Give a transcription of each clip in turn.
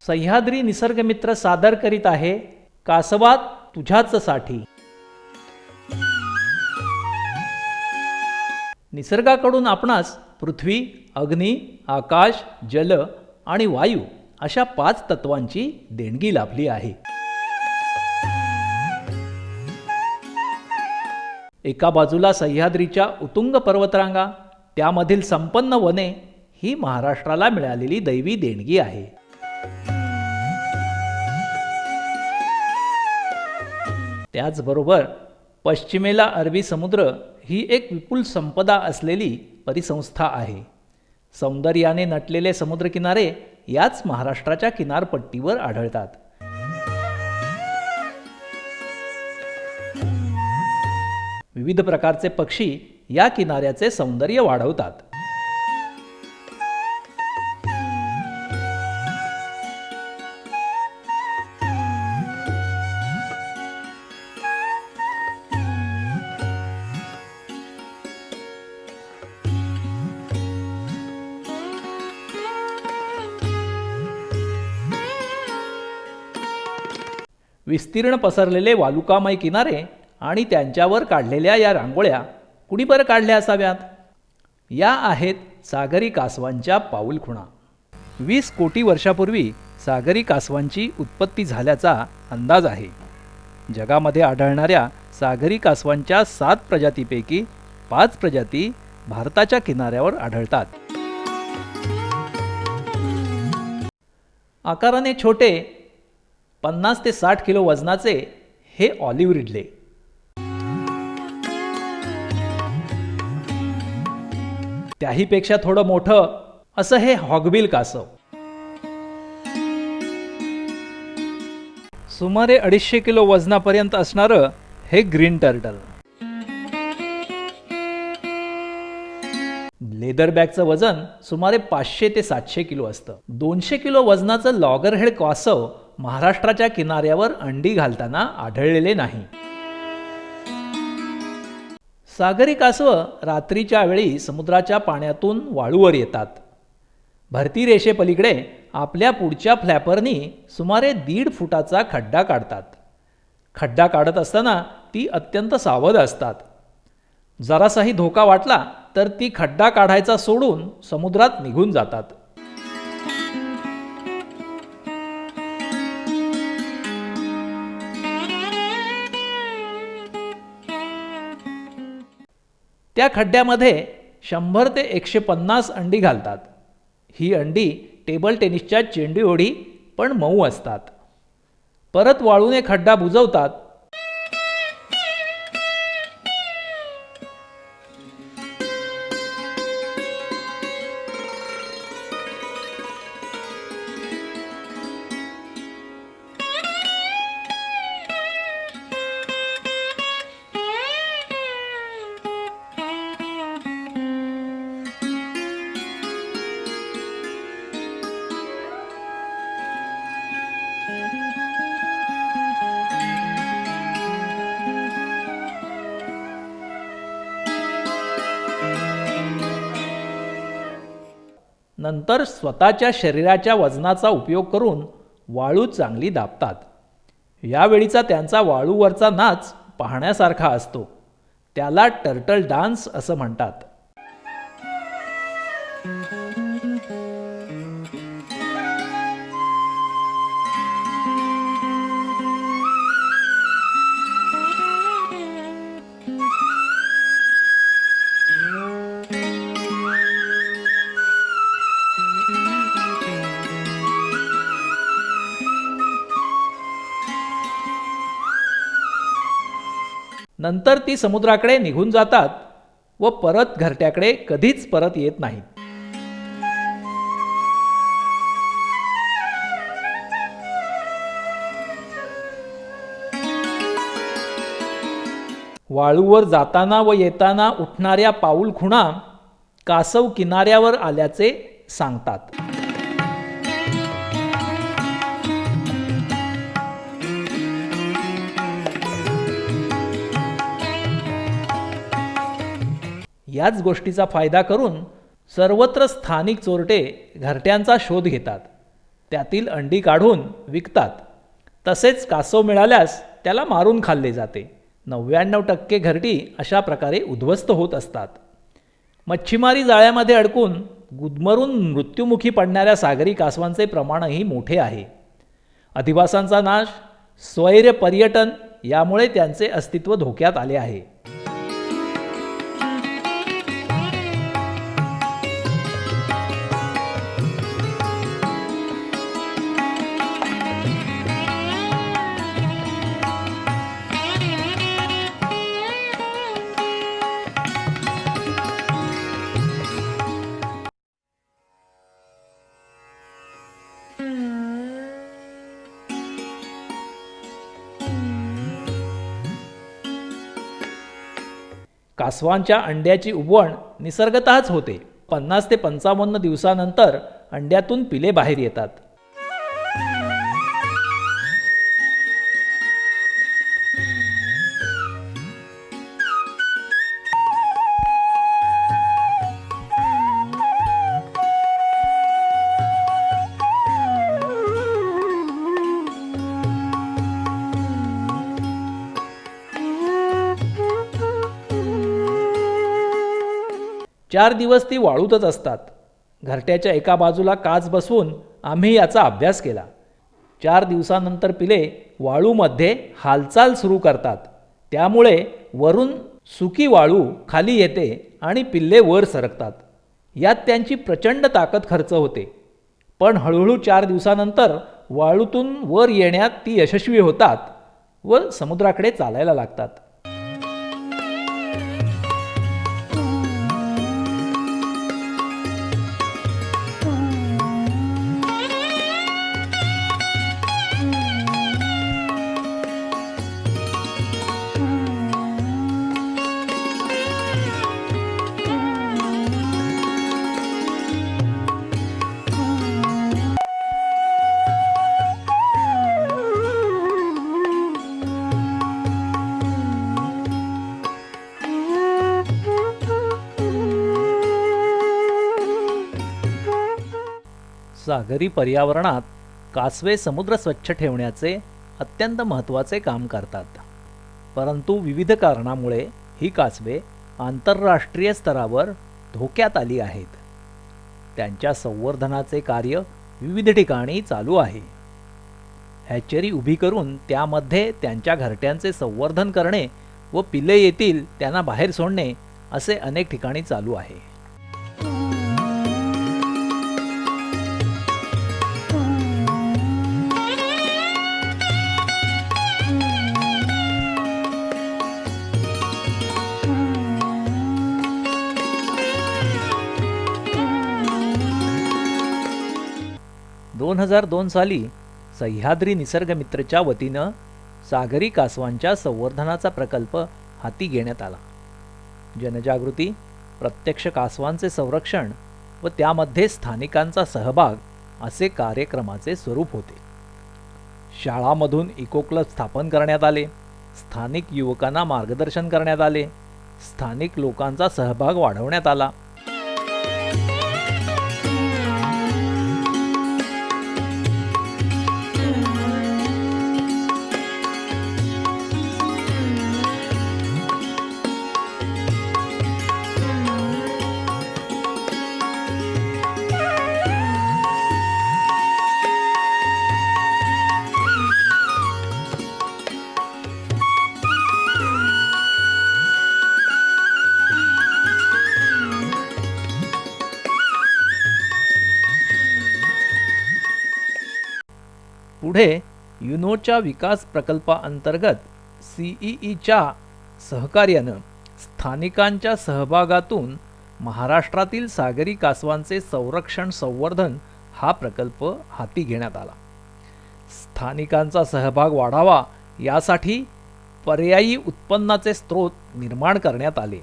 सह्याद्री निसर्गमित्र सादर करीत आहे कासवा तुझ्याच साठी. निसर्गाकडून आपणास पृथ्वी, अग्नी, आकाश, जल आणि वायू अशा 5 तत्वांची देणगी लाभली आहे. एका बाजूला सह्याद्रीच्या उत्तुंग पर्वतरांगा, त्यामधील संपन्न वने ही महाराष्ट्राला मिळालेली दैवी देणगी आहे. त्याचबरोबर पश्चिमेला अरबी समुद्र ही एक विपुल संपदा असलेली परिसंस्था आहे. सौंदर्याने नटलेले समुद्रकिनारे याच महाराष्ट्राच्या किनारपट्टीवर आढळतात. विविध प्रकारचे पक्षी या किनाऱ्याचे सौंदर्य वाढवतात. विस्तीर्ण पसरलेले वालुकामय किनारे आणि त्यांच्यावर काढलेल्या या रांगोळ्या कुणी बरं काढल्या असाव्यात? या आहेत सागरी कासवांच्या पाऊलखुणा. 20 कोटी वर्षापूर्वी सागरी कासवांची उत्पत्ती झाल्याचा अंदाज आहे. जगामध्ये आढळणाऱ्या सागरी कासवांच्या 7 प्रजातीपैकी 5 प्रजाती भारताच्या किनाऱ्यावर आढळतात. आकाराने छोटे 50 ते 60 किलो वजनाचे हे ऑलिव्ह रिडले. त्याहीपेक्षा थोडं मोठं असं हे हॉगबिल कासव. सुमारे 250 किलो वजनापर्यंत असणारं हे ग्रीन टर्टल. लेदरबॅकचं वजन सुमारे 500 ते 700 किलो असतं. 200 किलो वजनाचं लॉगरहेड कासव महाराष्ट्राच्या किनाऱ्यावर अंडी घालताना आढळलेले नाही. सागरी कासव रात्रीच्या वेळी समुद्राच्या पाण्यातून वाळूवर येतात. भरती रेषेपलीकडे आपल्या पुढच्या फ्लॅपरनी सुमारे 1.5 फुटाचा खड्डा काढतात. खड्डा काढत असताना ती अत्यंत सावध असतात. जरासाही धोका वाटला तर ती खड्डा काढायचा सोडून समुद्रात निघून जातात. त्या खड्ड्यामध्ये 100 ते 150 अंडी घालतात. ही अंडी टेबल टेनिसच्या चेंडू एवढी पण मऊ असतात. परत वाळूने खड्डा बुजवतात. नंतर स्वतःच्या शरीराच्या वजनाचा उपयोग करून वाळू चांगली दाबतात. यावेळीचा त्यांचा वाळूवरचा नाच पाहण्यासारखा असतो. त्याला टर्टल डान्स असं म्हणतात. नंतर ती समुद्राकडे निघून जातात व परत घरट्याकडे कधीच परत येत नाहीत. वाळूवर जाताना व येताना उठणाऱ्या पाऊलखुणा कासव किनाऱ्यावर आल्याचे सांगतात. याच गोष्टीचा फायदा करून सर्वत्र स्थानिक चोरटे घरट्यांचा शोध घेतात. त्यातील अंडी काढून विकतात. तसेच कासव मिळाल्यास त्याला मारून खाल्ले जाते. 99% घरटी अशा प्रकारे उद्ध्वस्त होत असतात. मच्छीमारी जाळ्यामध्ये अडकून गुदमरून मृत्युमुखी पडणाऱ्या सागरी कासवांचे प्रमाणही मोठे आहे. अधिवासांचा नाश, स्वैर पर्यटन यामुळे त्यांचे अस्तित्व धोक्यात आले आहे. कासवांच्या अंड्याची उबवण निसर्गतःच होते. 50 ते 55 दिवसानंतर अंड्यातून पिले बाहेर येतात. चार दिवस ती वाळूतच असतात. घरट्याच्या एका बाजूला काच बसवून आम्ही याचा अभ्यास केला. 4 दिवसानंतर पिले वाळूमध्ये हालचाल सुरू करतात. त्यामुळे वरून सुकी वाळू खाली येते आणि पिल्ले वर सरकतात. यात त्यांची प्रचंड ताकद खर्च होते. पण हळूहळू 4 दिवसानंतर वाळूतून वर येण्यात ती यशस्वी होतात व समुद्राकडे चालायला लागतात. सागरी पर्यावरणात कासवे समुद्र स्वच्छ ठेवण्याचे अत्यंत महत्त्वाचे काम करतात. परंतु विविध कारणामुळे ही कासवे आंतरराष्ट्रीय स्तरावर धोक्यात आली आहेत. त्यांच्या संवर्धनाचे कार्य विविध ठिकाणी चालू आहे. हॅचरी उभी करून त्यामध्ये त्यांच्या घरट्यांचे संवर्धन करणे व पिल्ले येतील त्यांना बाहेर सोडणे असे अनेक ठिकाणी चालू आहे. दोन 2002 साली सह्याद्री निसर्गमित्रच्या वतीनं सागरी कासवांच्या संवर्धनाचा प्रकल्प हाती घेण्यात आला. जनजागृती, प्रत्यक्ष कासवांचे संरक्षण व त्यामध्ये स्थानिकांचा सहभाग असे कार्यक्रमाचे स्वरूप होते. शाळांमधून इको क्लब स्थापन करण्यात आले. स्थानिक युवकांना मार्गदर्शन करण्यात आले. स्थानिक लोकांचा सहभाग वाढवण्यात आला. पुढे युनोच्या विकास प्रकल्पाअंतर्गत CEEच्या सहकार्यानं स्थानिकांच्या सहभागातून महाराष्ट्रातील सागरी कासवांचे संरक्षण संवर्धन हा प्रकल्प हाती घेण्यात आला. स्थानिकांचा सहभाग वाढावा यासाठी पर्यायी उत्पन्नाचे स्रोत निर्माण करण्यात आले.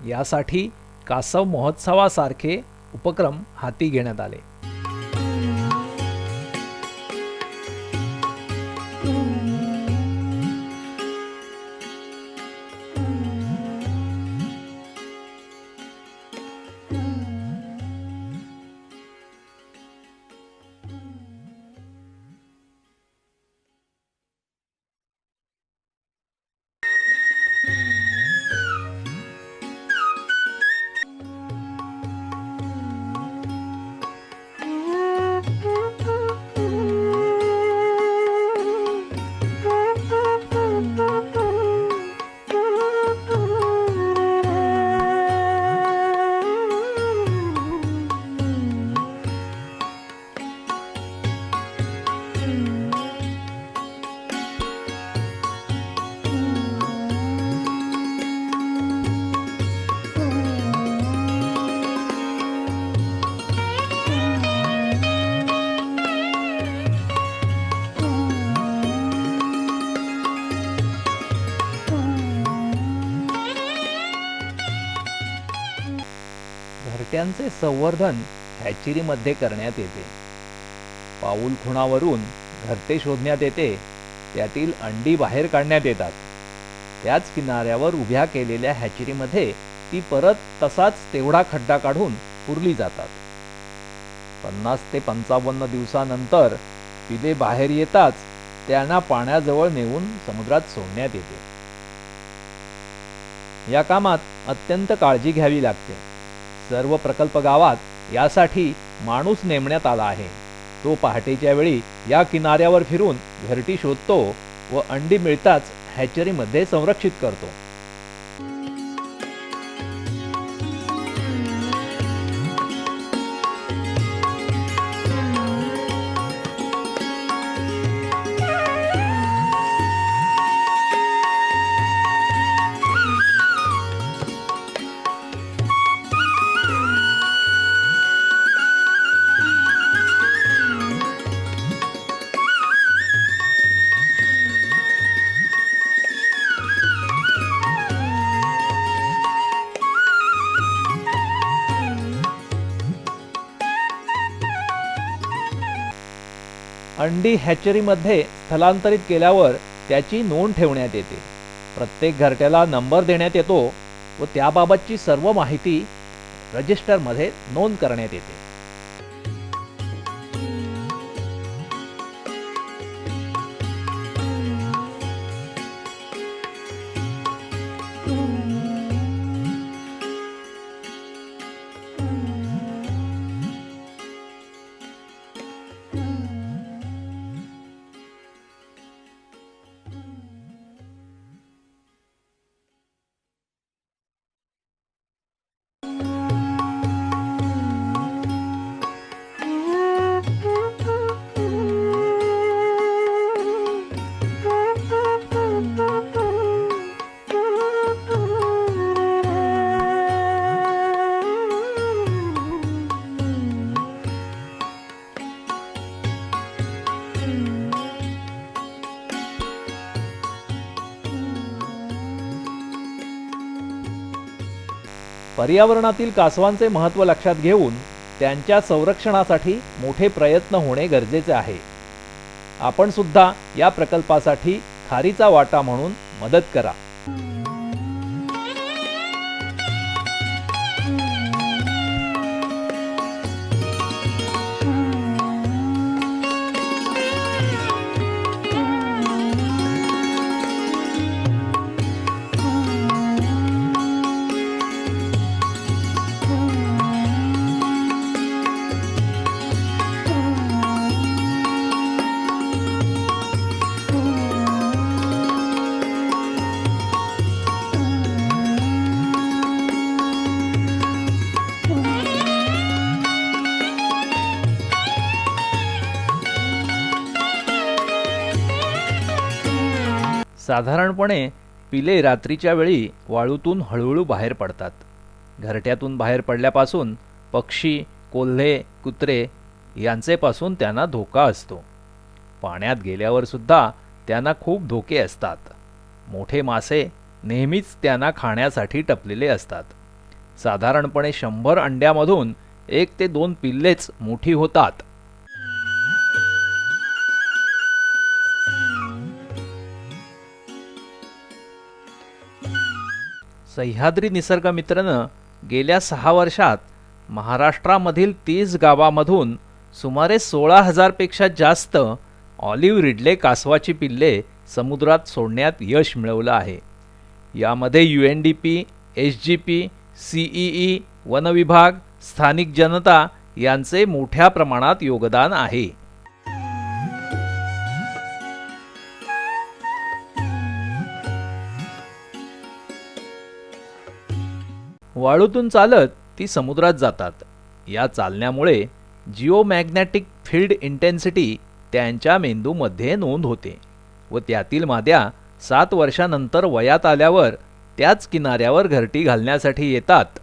यासाठी कासव महोत्सवासारखे उपक्रम हाती घेण्यात आले. घरट्यांचे संवर्धन हॅचरीमध्ये करण्यात येते. पाऊलखुणावरून घरटे शोधण्यात येते, त्यातील अंडी बाहेर काढण्यात येतात. त्याच किनाऱ्यावर उभ्या केलेल्या हॅचरीमध्ये ती परत तसाच तेवढा खड्डा काढून पुरली जातात. 50 ते 55 दिवसानंतर पिले बाहेर येताच त्यांना पाण्याजवळ नेऊन समुद्रात सोडण्यात येते. या कामात अत्यंत काळजी घ्यावी लागते. सर्व प्रकल्प गावात यासाठी माणूस नेमण्यात आला आहे. तो पहाटेच्या वेळी या किनाऱ्यावर फिरून घरटी शोधतो व अंडी मिळताच हॅचरीमध्ये संरक्षित करतो. अंडी हॅचरीमध्ये स्थलांतरित केल्यावर त्याची नोंद ठेवण्यात येते. प्रत्येक घरट्याला नंबर देण्यात येतो व त्याबाबतची सर्व माहिती रजिस्टरमध्ये नोंद करण्यात येते. पर्यावरणातील कासवांचे महत्त्व लक्षात घेऊन त्यांच्या संरक्षणासाठी मोठे प्रयत्न होणे गरजेचे आहे. आपण सुद्धा या प्रकल्पासाठी खारीचा वाटा म्हणून मदत करा. साधारणपणे पिले रात्रीच्या वेळी वाळूतून हळूहळू बाहेर पडतात. घरट्यातून बाहेर पडल्यापासून पक्षी, कोल्हे, कुत्रे यांचेपासून त्यांना धोका असतो. पाण्यात गेल्यावर सुद्धा त्यांना खूप धोके असतात. मोठे मासे नेहमीच त्यांना खाण्यासाठी टपलेले असतात. साधारणपणे 100 अंड्यामधून 1 ते 2 पिल्लेच मोठी होतात. सह्याद्री निसर्ग मित्रनं गेल्या 6 वर्षात महाराष्ट्रामधील 30 गावांमधून सुमारे 16,000 पेक्षा जास्त ऑलिव्ह रिडले कासवाची पिल्ले समुद्रात सोडण्यात यश मिळवलं आहे. यामध्ये UNDP, SGP, CEE, वन विभाग, स्थानिक जनता यांचे मोठ्या प्रमाणात योगदान आहे. वाळूतून चालत ती समुद्रात जातात. या चालण्यामुळे जिओमॅग्नेटिक फील्ड इंटेन्सिटी त्यांच्या मेंदूमध्ये नोंद होते व त्यातील माद्या 7 वर्षानंतर वयात आल्यावर त्याच किनाऱ्यावर घरटी घालण्यासाठी येतात